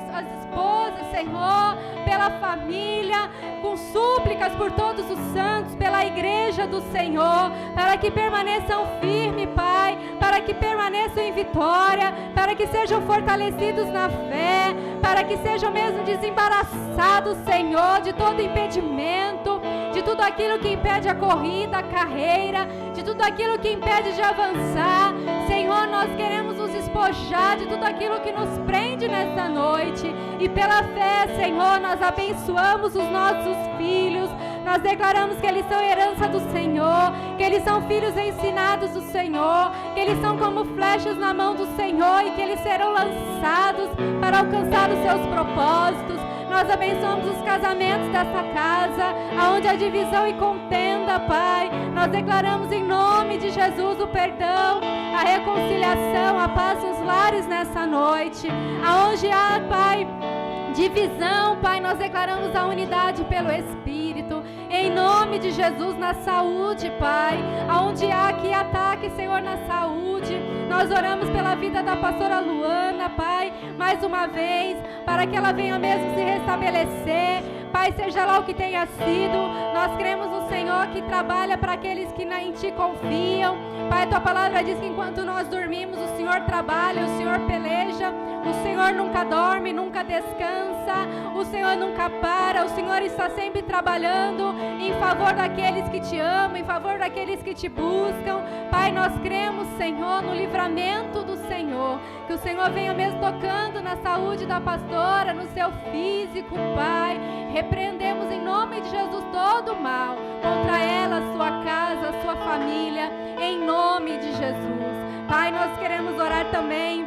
esposas, Senhor, pela família, com súplicas por todos os santos, pela igreja do Senhor, para que permaneçam firmes, Pai, para que permaneçam em vitória, para que sejam fortalecidos na fé, para que sejam mesmo desembaraçados, Senhor, de todo impedimento, de tudo aquilo que impede a corrida, a carreira, de tudo aquilo que impede de avançar. Senhor, nós queremos nos despojar de tudo aquilo que nos prende nesta noite e pela fé, Senhor, nós abençoamos os nossos filhos. Nós declaramos que eles são herança do Senhor, que eles são filhos ensinados do Senhor, que eles são como flechas na mão do Senhor e que eles serão lançados para alcançar os seus propósitos. Nós abençoamos os casamentos dessa casa, aonde há divisão e contenda, Pai. Nós declaramos em nome de Jesus o perdão, a reconciliação, a paz nos lares nessa noite. Aonde há, Pai, divisão, Pai, nós declaramos a unidade pelo Espírito, em nome de Jesus, na saúde, Pai, aonde há aqui ataque, Senhor, na saúde, nós oramos pela vida da pastora Luana, Pai, mais uma vez, para que ela venha mesmo se restabelecer, Pai, seja lá o que tenha sido, nós cremos no Senhor que trabalha para aqueles que em Ti confiam, Pai, Tua palavra diz que enquanto nós dormimos, o Senhor trabalha, o Senhor peleja, o Senhor nunca dorme, nunca descansa, o Senhor nunca para, o Senhor está sempre trabalhando em favor daqueles que Te amam, em favor daqueles que Te buscam. Pai, nós cremos, Senhor, no livramento do Senhor, que o Senhor venha mesmo tocando na saúde da pastora, no seu físico, Pai. Repreendemos em nome de Jesus todo o mal contra ela, sua casa, sua família, em nome de Jesus. Pai, nós queremos orar também,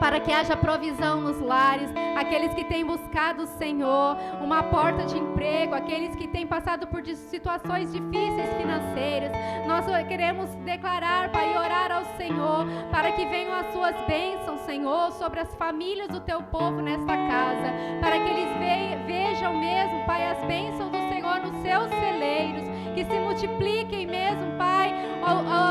para que haja provisão nos lares, aqueles que têm buscado o Senhor, uma porta de emprego, aqueles que têm passado por situações difíceis financeiras. Nós queremos declarar, Pai, e orar ao Senhor, para que venham as suas bênçãos, Senhor, sobre as famílias do teu povo nesta casa, para que eles vejam mesmo, Pai, as bênçãos do Senhor nos seus celeiros, que se multipliquem mesmo, Pai,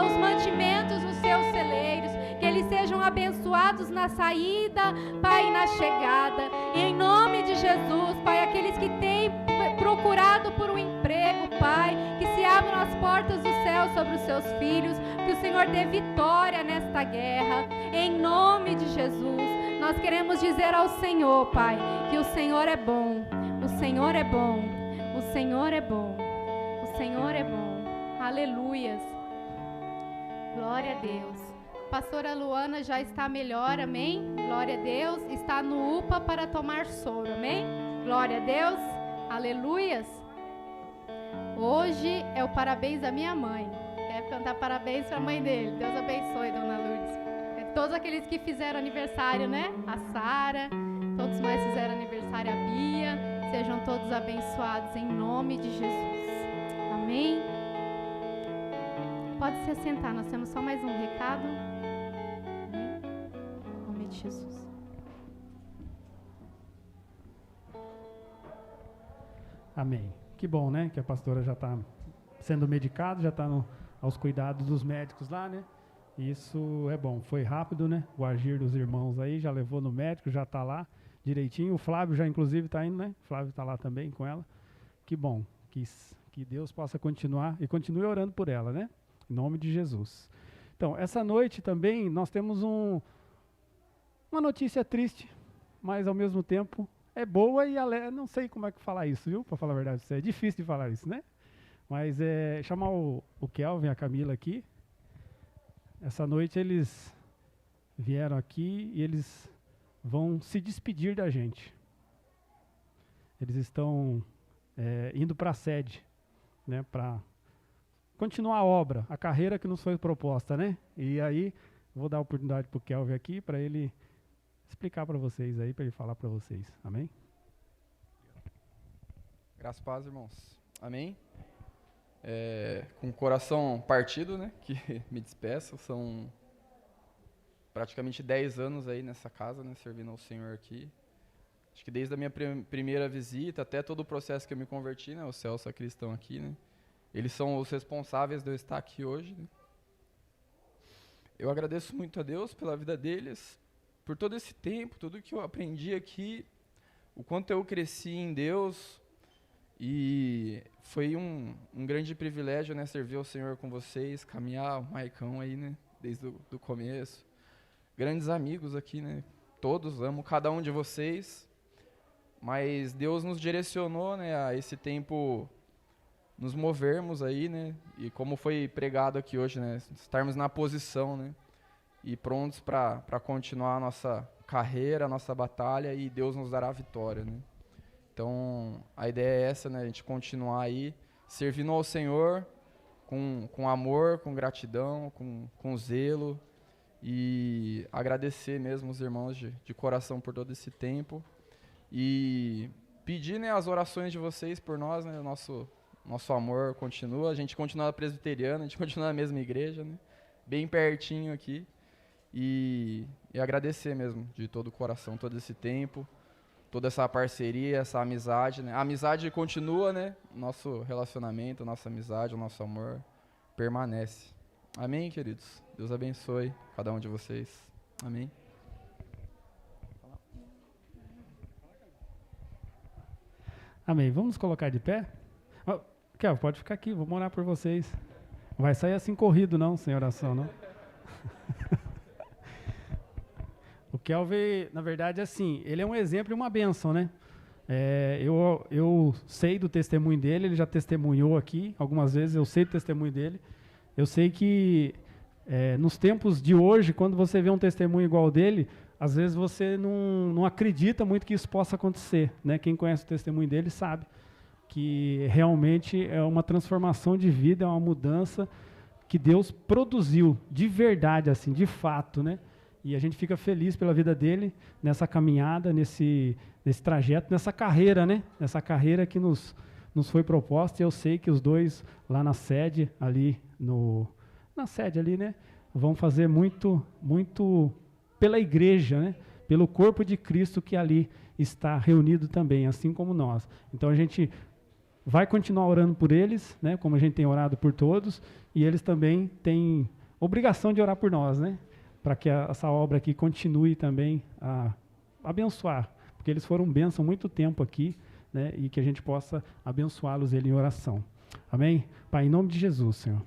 os mantimentos nos seus celeiros, que eles sejam abençoados na saída, Pai, e na chegada. E em nome de Jesus, Pai, aqueles que têm procurado por um emprego, Pai, que se abram as portas do céu sobre os seus filhos, que o Senhor dê vitória nesta guerra. Em nome de Jesus, nós queremos dizer ao Senhor, Pai, que o Senhor é bom, o Senhor é bom, o Senhor é bom, o Senhor é bom. Aleluias. Glória a Deus. Pastora Luana já está melhor, amém? Glória a Deus. Está no UPA para tomar soro, amém? Glória a Deus. Aleluias. Hoje é o parabéns da minha mãe. Quero cantar parabéns para a mãe dele. Deus abençoe, Dona Lourdes. Todos aqueles que fizeram aniversário, né? A Sara, todos mais fizeram aniversário, a Bia. Sejam todos abençoados em nome de Jesus. Amém? Pode se assentar, nós temos só mais um recado. Amém? Em nome de Jesus. Amém. Que bom, né? Que a pastora já está sendo medicada, já está aos cuidados dos médicos lá, né? Isso é bom. Foi rápido, né? O agir dos irmãos aí, já levou no médico, já está lá direitinho. O Flávio já, inclusive, está indo, né? O Flávio está lá também com ela. Que bom. Que Deus possa continuar e continue orando por ela, né? Em nome de Jesus. Então, essa noite também nós temos uma notícia triste, mas ao mesmo tempo é boa e não sei como é que falar isso, viu? Para falar a verdade, é difícil de falar isso, né? Mas chamar o Kelvin e a Camila aqui. Essa noite eles vieram aqui e eles vão se despedir da gente. Eles estão indo para a sede, né? Para continuar a obra, a carreira que nos foi proposta, né? E aí, vou dar a oportunidade para o Kelvin aqui, para ele explicar para vocês aí, para ele falar para vocês. Amém? Graças a paz, irmãos. Amém? Com o coração partido, né? Que me despeço. São praticamente 10 anos aí nessa casa, né? Servindo ao Senhor aqui. Acho que desde a minha primeira visita, até todo o processo que eu me converti, né? O Celso, a cristão aqui, né? Eles são os responsáveis de eu estar aqui hoje, né? Eu agradeço muito a Deus pela vida deles, por todo esse tempo, tudo que eu aprendi aqui, o quanto eu cresci em Deus, e foi um grande privilégio, né, servir ao Senhor com vocês, caminhar o Maicão aí, né, desde o começo. Grandes amigos aqui, né, todos, amo cada um de vocês, mas Deus nos direcionou, né, a esse tempo nos movermos aí, né, e como foi pregado aqui hoje, né, estarmos na posição, né, e prontos para continuar a nossa carreira, a nossa batalha, e Deus nos dará a vitória, né. Então, a ideia é essa, né, a gente continuar aí, servindo ao Senhor, com amor, com gratidão, com zelo, e agradecer mesmo os irmãos de coração por todo esse tempo, e pedir, né, as orações de vocês por nós, né, nosso amor continua, a gente continua presbiteriano, a gente continua na mesma igreja, né? Bem pertinho aqui. E agradecer mesmo, de todo o coração, todo esse tempo, toda essa parceria, essa amizade, né? A amizade continua, né? Nosso relacionamento, nossa amizade, o nosso amor permanece. Amém, queridos? Deus abençoe cada um de vocês. Amém. Amém. Vamos nos colocar de pé? Kelvin, pode ficar aqui, vou orar por vocês. Não vai sair assim corrido não, sem oração, não. O Kelvin, na verdade, assim, ele é um exemplo e uma bênção, né? Eu sei do testemunho dele, ele já testemunhou aqui algumas vezes, eu sei do testemunho dele. Eu sei que nos tempos de hoje, quando você vê um testemunho igual dele, às vezes você não acredita muito que isso possa acontecer, né? Quem conhece o testemunho dele sabe que realmente é uma transformação de vida, é uma mudança que Deus produziu de verdade, assim, de fato, né? E a gente fica feliz pela vida dele, nessa caminhada, nesse trajeto, nessa carreira, né? Nessa carreira que nos foi proposta. E eu sei que os dois lá na sede, né? Vão fazer muito, muito pela igreja, né? Pelo corpo de Cristo que ali está reunido também, assim como nós. Então a gente vai continuar orando por eles, né? Como a gente tem orado por todos, e eles também têm obrigação de orar por nós, né? Para que essa obra aqui continue também a abençoar, porque eles foram bênção há muito tempo aqui, né? E que a gente possa abençoá-los em oração. Amém? Pai, em nome de Jesus, Senhor,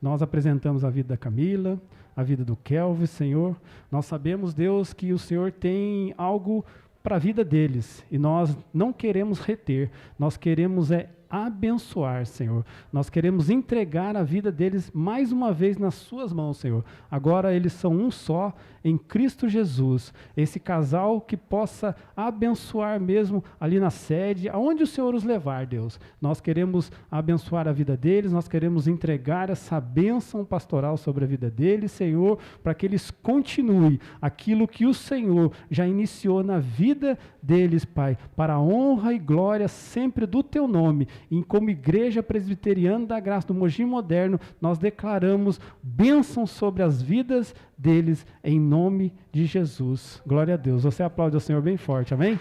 nós apresentamos a vida da Camila, a vida do Kelvin, Senhor. Nós sabemos, Deus, que o Senhor tem algo para a vida deles, e nós não queremos reter, nós queremos abençoar, Senhor. Nós queremos entregar a vida deles mais uma vez nas suas mãos, Senhor. Agora eles são um só em Cristo Jesus. Esse casal que possa abençoar mesmo ali na sede, aonde o Senhor os levar, Deus. Nós queremos abençoar a vida deles, nós queremos entregar essa bênção pastoral sobre a vida deles, Senhor, para que eles continuem aquilo que o Senhor já iniciou na vida deles, Pai, para a honra e glória sempre do Teu nome. E como Igreja Presbiteriana da Graça do Mogi Moderno, nós declaramos bênção sobre as vidas deles, em nome de Jesus. Glória a Deus. Você aplaude ao Senhor bem forte, amém?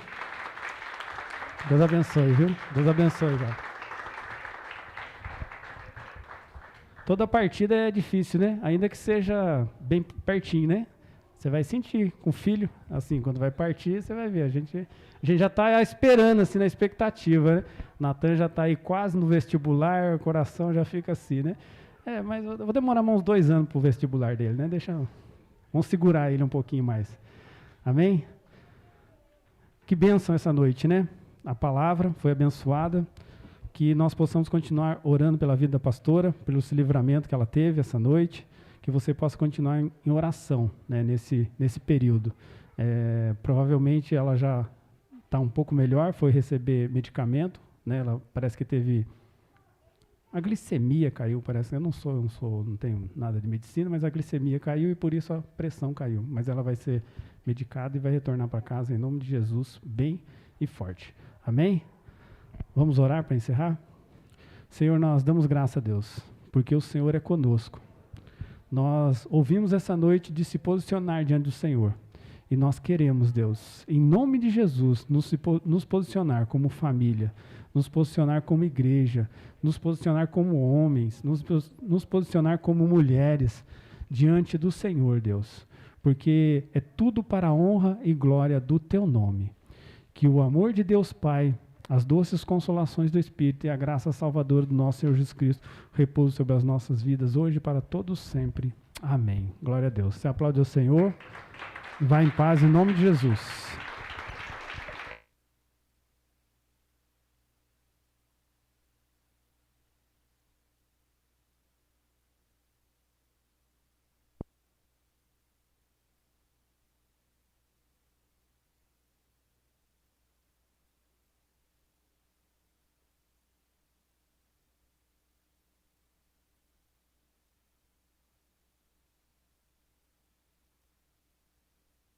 Deus abençoe, viu? Deus abençoe, cara. Toda partida é difícil, né? Ainda que seja bem pertinho, né? Você vai sentir com o filho, assim, quando vai partir, você vai ver. A gente já está esperando, assim, na expectativa, né? Natan já está aí quase no vestibular, o coração já fica assim, né? Mas eu vou demorar uns 2 anos para o vestibular dele, né? Vamos segurar ele um pouquinho mais. Amém? Que bênção essa noite, né? A palavra foi abençoada. Que nós possamos continuar orando pela vida da pastora, pelo livramento que ela teve essa noite. Que você possa continuar em oração, né, nesse período. Provavelmente ela já está um pouco melhor, foi receber medicamento, né, ela parece que teve... A glicemia caiu, parece. Eu não tenho nada de medicina, mas a glicemia caiu e por isso a pressão caiu. Mas ela vai ser medicada e vai retornar para casa em nome de Jesus, bem e forte. Amém? Vamos orar para encerrar? Senhor, nós damos graça a Deus, porque o Senhor é conosco. Nós ouvimos essa noite de se posicionar diante do Senhor. E nós queremos, Deus, em nome de Jesus, nos posicionar como família, nos posicionar como igreja, nos posicionar como homens, nos posicionar como mulheres diante do Senhor, Deus. Porque é tudo para a honra e glória do Teu nome. Que o amor de Deus Pai, as doces consolações do Espírito e a graça salvadora do nosso Senhor Jesus Cristo repouse sobre as nossas vidas hoje e para todos sempre. Amém. Glória a Deus. Você aplaude ao Senhor. Vá em paz em nome de Jesus.